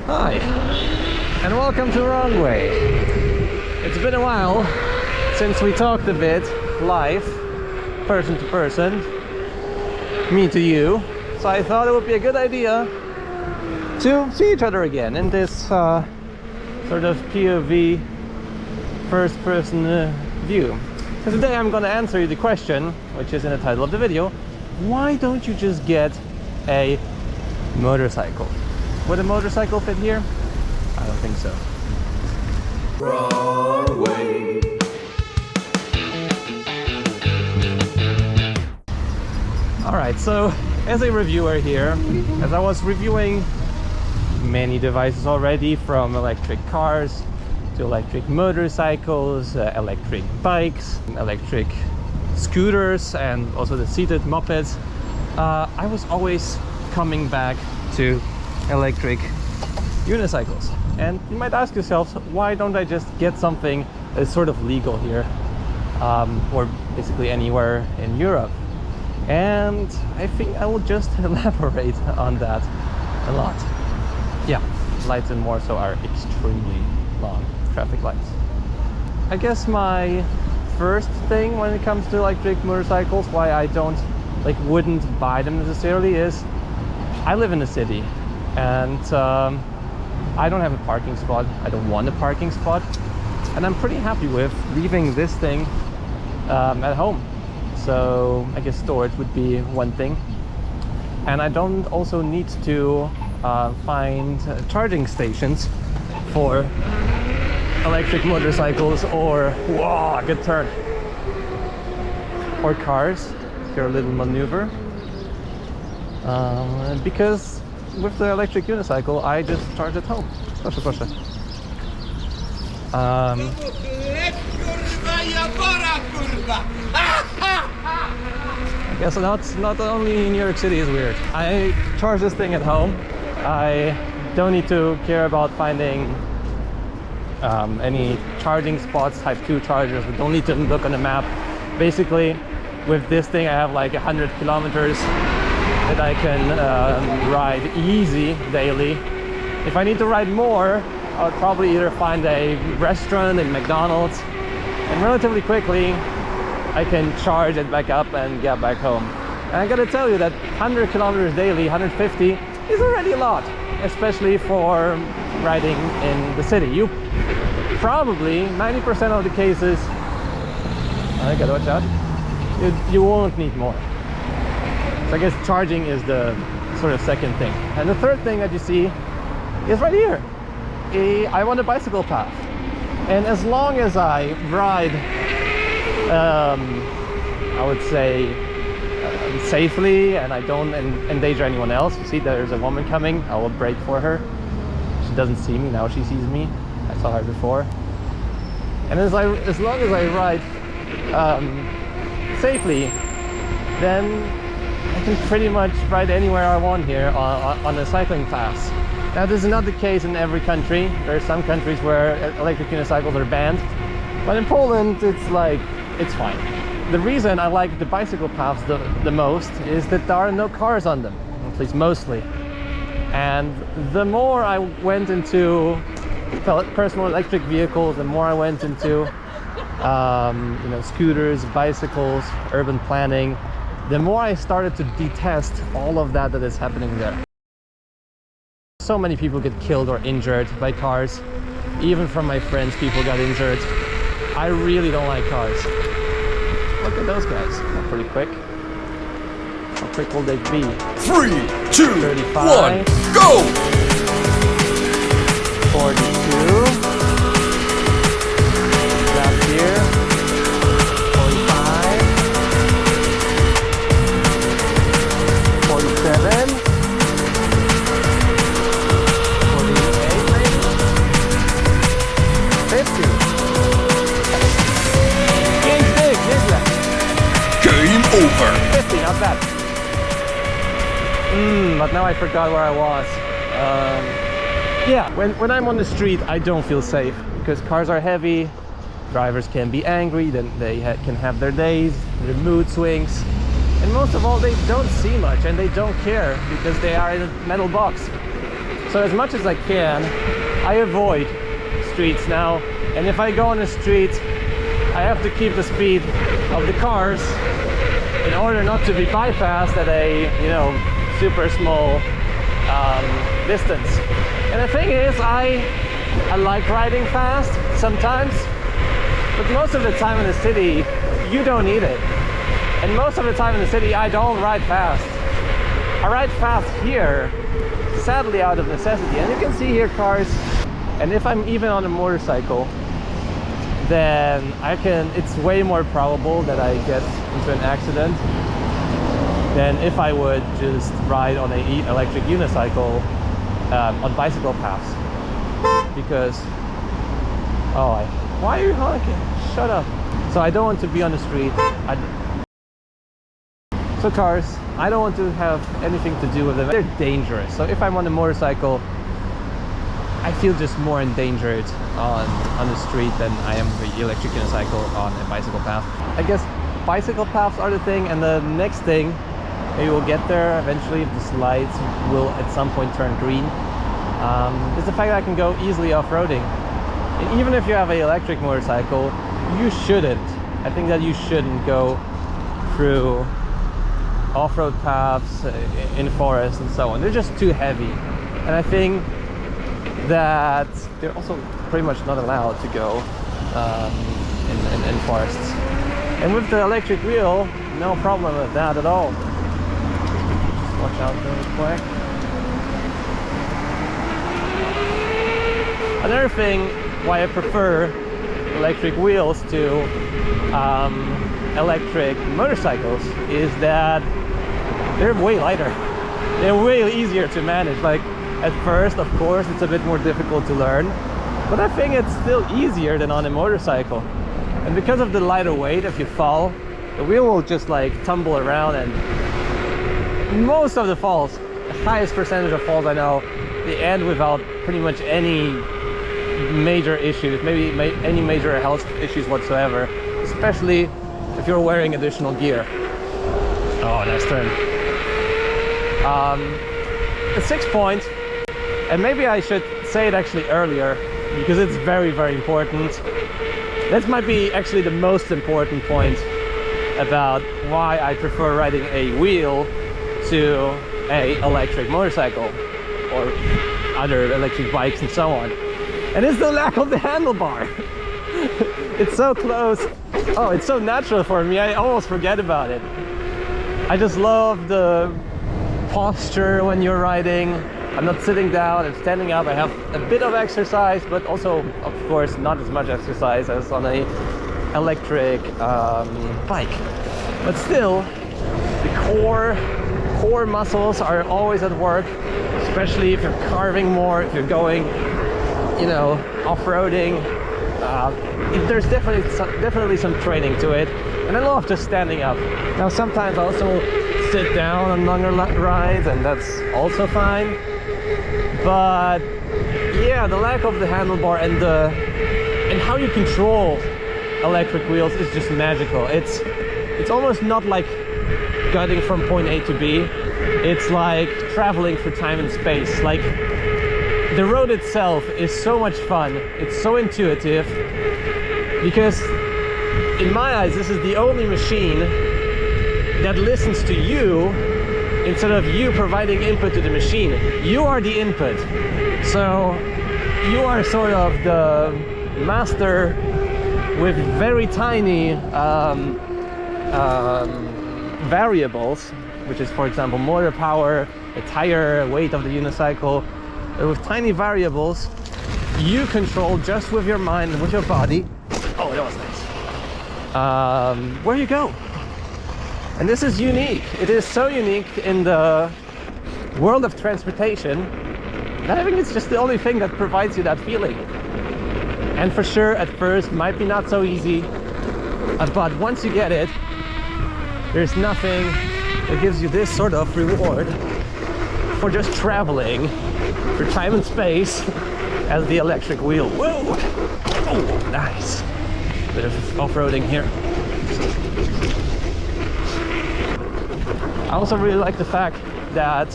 Hi, and welcome to Wrong Way. It's been a while since we talked a bit live, person to person, me to you, so I thought it would be a good idea to see each other again in this sort of POV, first person view. So today I'm going to answer you the question, which is in the title of the video: why don't you just get a motorcycle? Would a motorcycle fit here? I don't think so. Wrong way. Alright, so as a reviewer here, as I was reviewing many devices already, from electric cars to electric motorcycles, electric bikes, electric scooters, and also the seated mopeds, I was always coming back to electric unicycles. And you might ask yourselves, why don't I just get something that's sort of legal here, or basically anywhere in Europe? And I think I will just elaborate on that a lot. Yeah, lights in Warsaw are extremely long, traffic lights. I guess my first thing when it comes to electric motorcycles, why I wouldn't buy them necessarily, is I live in the city. And I don't have a parking spot. I don't want a parking spot, and I'm pretty happy with leaving this thing at home. So I guess storage would be one thing, and I don't also need to find charging stations for electric motorcycles, or whoa, good turn, or cars. Here a little maneuver, because with the electric unicycle, I just charge at home. Proszę, proszę. I guess not only in New York City is weird. I charge this thing at home. I don't need to care about finding any charging spots, type 2 chargers. I don't need to look on the map. Basically, with this thing, I have like 100 kilometers that I can ride easy daily. If I need to ride more, I'll probably either find a restaurant in McDonald's, and relatively quickly I can charge it back up and get back home. And I gotta tell you that 100 kilometers daily, 150, is already a lot, especially for riding in the city. You probably, 90% of the cases, I gotta watch out, you won't need more. So I guess charging is the sort of second thing. And the third thing that you see is right here. I want a bicycle path. And as long as I ride, I would say, safely, and I don't endanger anyone else. You see there's a woman coming, I will brake for her. She doesn't see me, now she sees me. I saw her before. And as long as I ride safely, then I can pretty much ride anywhere I want here on the cycling paths. Now, this is not the case in every country. There are some countries where electric unicycles are banned, but in Poland it's fine. The reason I like the bicycle paths the most is that there are no cars on them, at least mostly. And the more I went into personal electric vehicles, the more I went into scooters, bicycles, urban planning, the more I started to detest all of that is happening there. So many people get killed or injured by cars. Even from my friends, people got injured. I really don't like cars. Look at those guys. They're pretty quick. How quick will they be? 3, 2, 35, 1, go! 42. Left here. 45. 47. 48 maybe. 50. Game over. 50, not bad. But now I forgot where I was. Yeah, when I'm on the street, I don't feel safe because cars are heavy, drivers can be angry, then they can have their days, their mood swings, and most of all, they don't see much and they don't care because they are in a metal box. So as much as I can, I avoid streets now. And if I go on a street, I have to keep the speed of the cars in order not to be bypassed at a, you know, super small distance. And the thing is, I like riding fast sometimes, but most of the time in the city, you don't need it. And most of the time in the city, I don't ride fast. I ride fast here, sadly out of necessity. And you can see here cars, and if I'm even on a motorcycle, then it's way more probable that I get into an accident than if I would just ride on an electric unicycle on bicycle paths. Because, why are you honking? Shut up. So I don't want to be on the street. So cars, I don't want to have anything to do with them. They're dangerous. So if I'm on a motorcycle, I feel just more endangered on the street than I am with the electric unicycle on a bicycle path. I guess bicycle paths are the thing, and the next thing, maybe we'll get there eventually if the lights will at some point turn green, is the fact that I can go easily off-roading. And even if you have an electric motorcycle, you shouldn't. I think that you shouldn't go through off-road paths in forests and so on. They're just too heavy. And I think that they're also pretty much not allowed to go in forests. And with the electric wheel, no problem with that at all. Just watch out really quick. Another thing why I prefer electric wheels to electric motorcycles is that they're way lighter. They're way easier to manage. Like, at first, of course, it's a bit more difficult to learn, but I think it's still easier than on a motorcycle. And because of the lighter weight, if you fall, the wheel will just like tumble around, and most of the falls, the highest percentage of falls I know, they end without pretty much any major issues, maybe any major health issues whatsoever, especially if you're wearing additional gear. Oh, nice turn. The 6 point, and maybe I should say it actually earlier because it's very, very important. This might be actually the most important point about why I prefer riding a wheel to a electric motorcycle or other electric bikes and so on. And it's the lack of the handlebar. It's so close. Oh, it's so natural for me, I almost forget about it. I just love the posture when you're riding. I'm not sitting down, I'm standing up. I have a bit of exercise, but also, of course, not as much exercise as on a electric bike. But still, the core muscles are always at work, especially if you're carving more, if you're going, you know, off-roading. There's definitely some training to it, and I love just standing up. Now sometimes I also sit down on longer rides, and that's also fine. But yeah, the lack of the handlebar and how you control electric wheels is just magical. It's almost not like getting from point A to B. It's like traveling through time and space. Like, the road itself is so much fun. It's so intuitive because in my eyes, this is the only machine that listens to you instead of you providing input to the machine. You are the input. So you are sort of the master with very tiny variables, which is, for example, motor power, the tire weight of the unicycle. With tiny variables, you control just with your mind and with your body. Oh, that was nice. Where you go. And this is unique. It is so unique in the world of transportation that I think it's just the only thing that provides you that feeling. And for sure, at first, might be not so easy, but once you get it, there's nothing that gives you this sort of reward for just traveling for time and space as the electric wheel. Whoa! Oh, nice. Bit of off-roading here. I also really like the fact that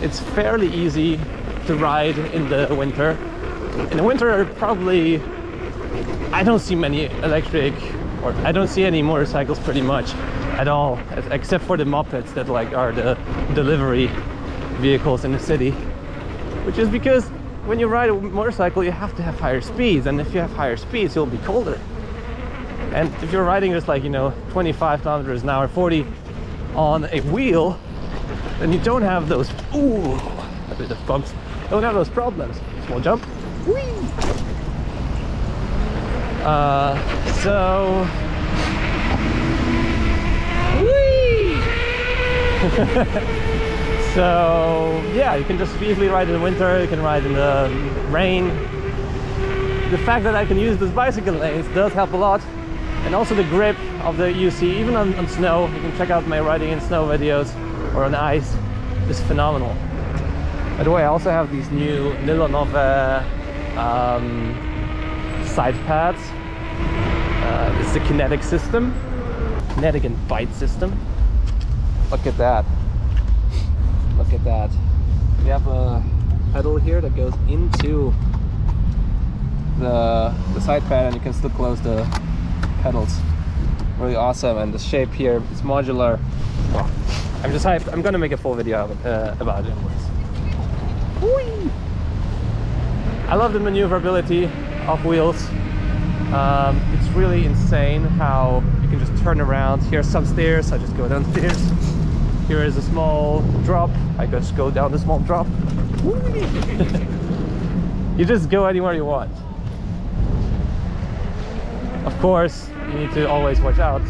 it's fairly easy to ride in the winter. In the winter, probably I don't see many electric, or I don't see any motorcycles pretty much at all, except for the mopeds that like are the delivery vehicles in the city. Which is because when you ride a motorcycle, you have to have higher speeds, and if you have higher speeds, you'll be colder. And if you're riding just like, you know, 25 kilometers an hour, 40 on a wheel, then you don't have those, ooh, a bit of bumps, don't have those problems. Small jump. Whee! So whee! So yeah, you can just easily ride in the winter, you can ride in the rain. The fact that I can use those bicycle lanes does help a lot. And also the grip of the EUC, even on snow, you can check out my riding in snow videos, or on ice, is phenomenal. By the way, I also have these new Nove side pads. This is the kinetic system, kinetic and bite system. Look at that. Look at that. We have a pedal here that goes into the side pad, and you can still close the pedals. Really awesome, and the shape here is modular. Oh, I'm just hyped. I'm gonna make a full video about it. Whee! I love the maneuverability of wheels. It's really insane how you can just turn around. Here's some stairs, I just go downstairs. Here is a small drop, I just go down the small drop. You just go anywhere you want. Of course, you need to always watch out.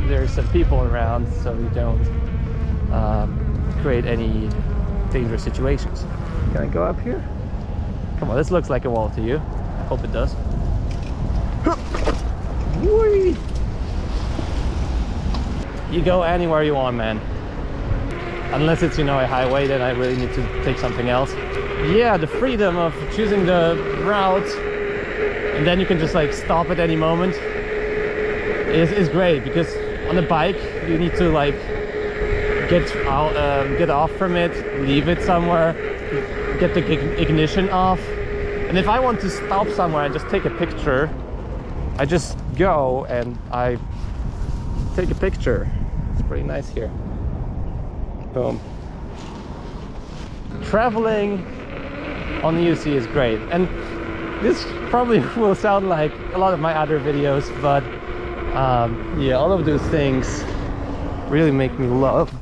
There's some people around, so you don't create any dangerous situations. Can I go up here? Come on, this looks like a wall to you. I hope it does. Whee! You go anywhere you want, man. Unless it's, you know, a highway, then I really need to take something else. Yeah, the freedom of choosing the route, and then you can just like stop at any moment, is great. Because on a bike, you need to like get off from it, leave it somewhere, get the ignition off. And if I want to stop somewhere and just take a picture, I just go and I take a picture. It's pretty nice here. Boom. Traveling on the EUC is great, and this probably will sound like a lot of my other videos, but yeah, all of those things really make me love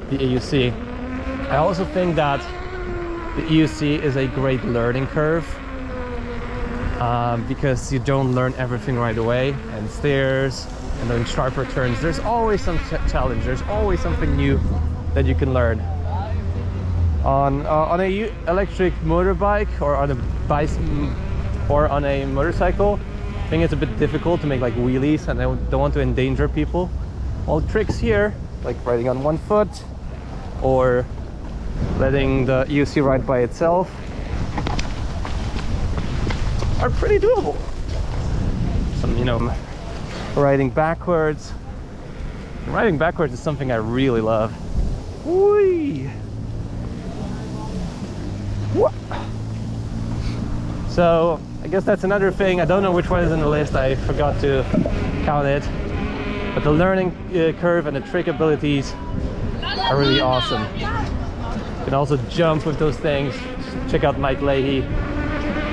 the EUC. I also think that the EUC is a great learning curve, because you don't learn everything right away, and stairs and then sharper turns, there's always some challenge, there's always something new that you can learn. On a electric motorbike, or on a or on a motorcycle, I think it's a bit difficult to make like wheelies, and I don't want to endanger people. All tricks here, like riding on one foot, or letting the EUC ride by itself, are pretty doable. Some, you know, riding backwards. Riding backwards is something I really love. Whee! What? So I guess that's another thing. I don't know which one is in the list. I forgot to count it. But the learning curve and the trick abilities are really awesome. You can also jump with those things. Check out Mike Leahy.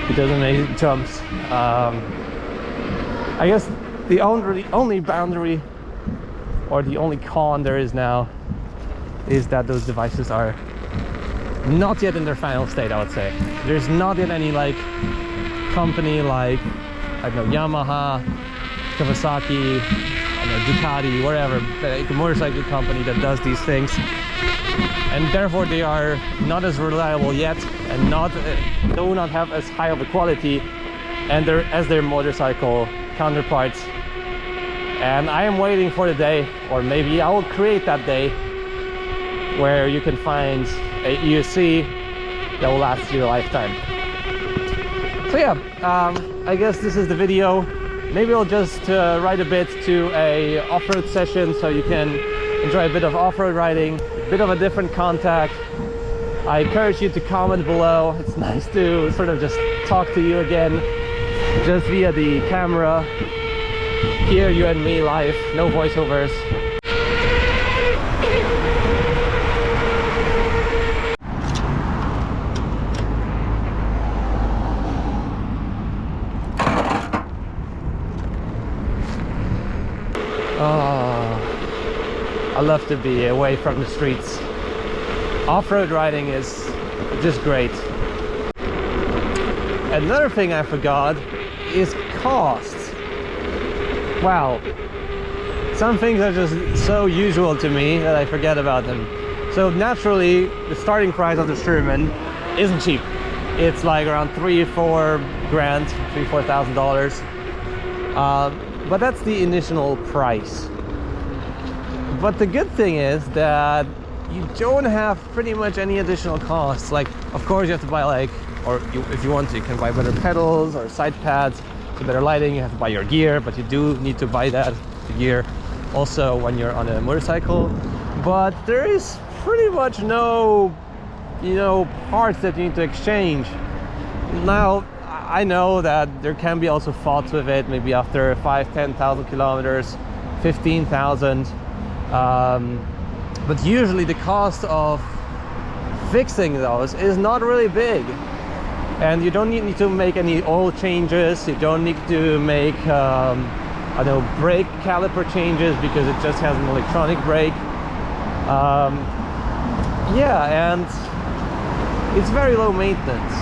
He does amazing jumps. I guess the only boundary, or the only con there is now, is that those devices are not yet in their final state, I would say. There's not yet any like company like, I don't know, Yamaha, Kawasaki, I don't know, Ducati, whatever, like a motorcycle company that does these things. And therefore they are not as reliable yet, and do not have as high of a quality as their motorcycle counterparts. And I am waiting for the day, or maybe I will create that day, where you can find a EUC that will last you a lifetime. So yeah, I guess this is the video. Maybe I'll just ride a bit to a off-road session, so you can enjoy a bit of off-road riding, a bit of a different contact, I encourage you to comment below. It's nice to sort of just talk to you again, just via the camera. Hear you and me live, no voiceovers. Oh, I love to be away from the streets. Off-road riding is just great. Another thing I forgot is cost. Wow, some things are just so usual to me that I forget about them. So naturally, the starting price of the Sturman isn't cheap. It's like around $3-4 grand, $4,000. But that's the initial price. But the good thing is that you don't have pretty much any additional costs. Like, of course, you have to buy if you want to, you can buy better pedals or side pads. So better lighting, you have to buy your gear, but you do need to buy the gear also when you're on a motorcycle. But there is pretty much no, parts that you need to exchange. Now, I know that there can be also faults with it, maybe after 5,000-10,000 kilometers, 15,000. But usually the cost of fixing those is not really big. And you don't need to make any oil changes. You don't need to make, brake caliper changes because it just has an electronic brake. And it's very low maintenance.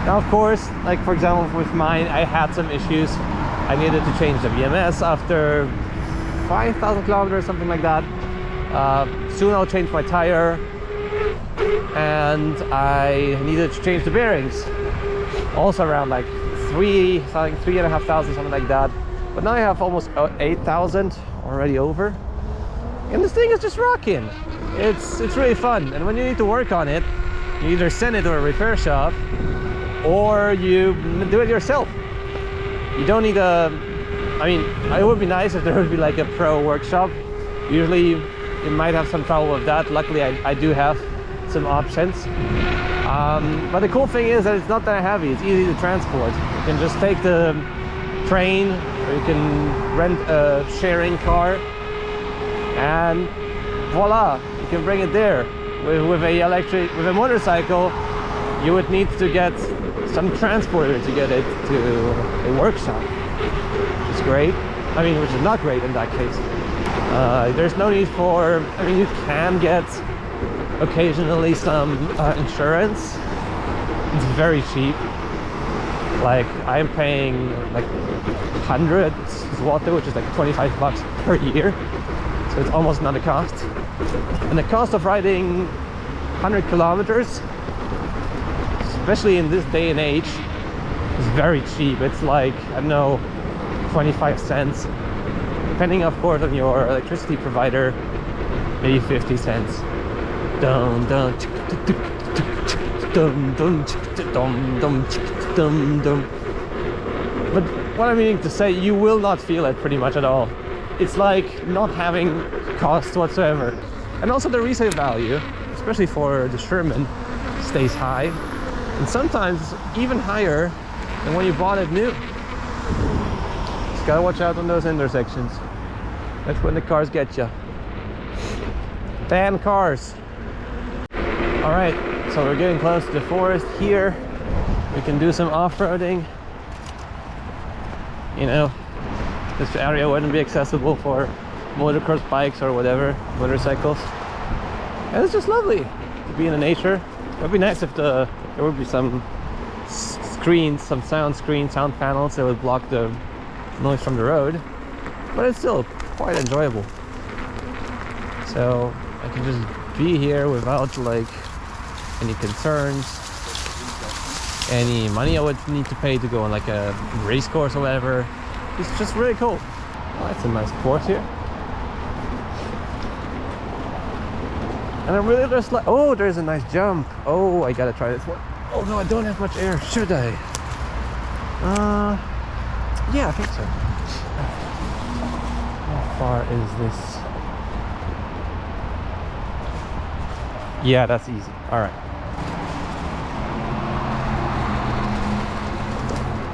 Now, of course, like for example, with mine, I had some issues. I needed to change the BMS after 5,000 kilometers, something like that. Soon I'll change my tire. And I needed to change the bearings, also around like 3,500, something like that. But now I have almost 8,000 already over, and this thing is just rocking. It's really fun. And when you need to work on it, you either send it to a repair shop or you do it yourself. You don't need it would be nice if there would be like a pro workshop. Usually you might have some trouble with that. Luckily I do have some options, but the cool thing is that it's not that heavy. It's easy to transport. You can just take the train, or you can rent a sharing car, and voila, you can bring it there. With a motorcycle, you would need to get some transporter to get it to a workshop, which is great. Which is not great in that case. There's no need for. You can get occasionally some insurance. It's very cheap. Like, I'm paying like 100 zloty, which is like 25 bucks per year, so it's almost not a cost. And the cost of riding 100 kilometers, especially in this day and age, is very cheap. It's like, I don't know, 25 cents, depending of course on your electricity provider, maybe 50 cents. Dum dum dum dum dum dum dum. But what I'm meaning to say, you will not feel it pretty much at all. It's like not having costs whatsoever. And also the resale value, especially for the Sherman, stays high, and sometimes even higher than when you bought it new. Just gotta watch out on those intersections. That's when the cars get you. Ban cars. All right, so we're getting close to the forest here. We can do some off-roading. This area wouldn't be accessible for motocross bikes or whatever, motorcycles. And it's just lovely to be in the nature. It would be nice if there would be some screens, some sound panels that would block the noise from the road. But it's still quite enjoyable. So I can just be here without like any concerns, any money I would need to pay to go on like a race course or whatever. It's just really cool. Oh, that's a nice course here. And I'm really just like, oh, there's a nice jump. Oh, I gotta try this one. Oh no, I don't have much air, should I? Yeah, I think so. How far is this? Yeah, that's easy. All right.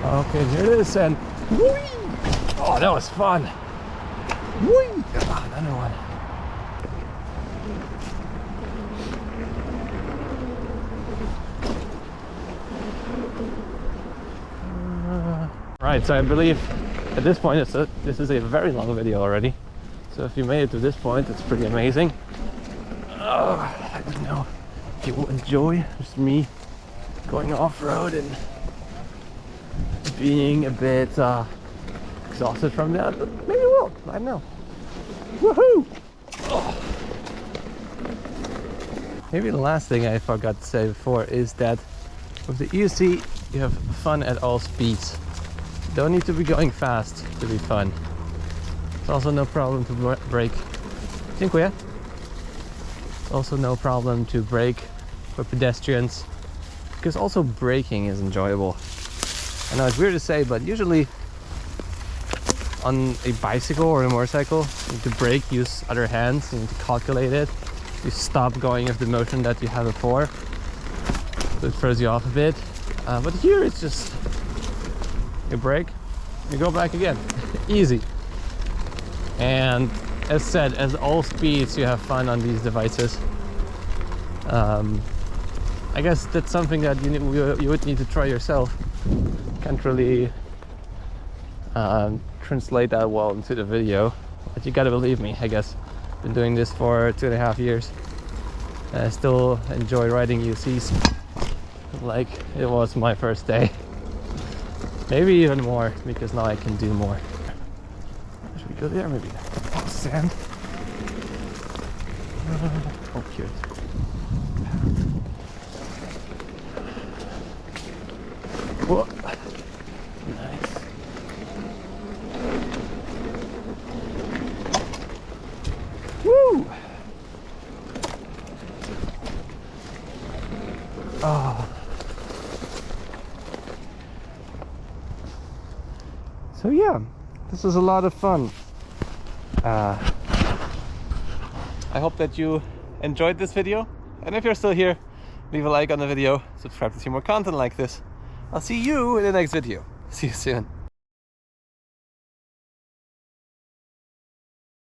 Okay, here it is, and whee! Oh, that was fun. Whee! Oh, another one. Right, so I believe at this point this is a very long video already. So if you made it to this point, it's pretty amazing. I don't know if you will enjoy just me going off-road and being a bit exhausted from that, but maybe we will. I don't know. Woohoo! Oh. Maybe the last thing I forgot to say before is that with the EUC you have fun at all speeds. Don't need to be going fast to be fun. It's also no problem to brake. Dziękuję. It's also no problem to brake for pedestrians, because also braking is enjoyable. I know it's weird to say, but usually on a bicycle or a motorcycle, you need to brake, use other hands, you need to calculate it. You stop going with the motion that you had before, so it throws you off a bit. But here it's just you brake, you go back again. Easy. And as said, at all speeds you have fun on these devices. I guess that's something that you would need to try yourself. Can't really translate that well into the video, but you gotta believe me, I guess. Been doing this for 2.5 years. I still enjoy riding UCs like it was my first day. Maybe even more, because now I can do more. Should we go there? Maybe. Oh, sand. Oh, cute. Whoa. Nice. Woo! Oh. So yeah, this is a lot of fun. I hope that you enjoyed this video, and if you're still here, leave a like on the video, subscribe to see more content like this. I'll see you in the next video. See you soon.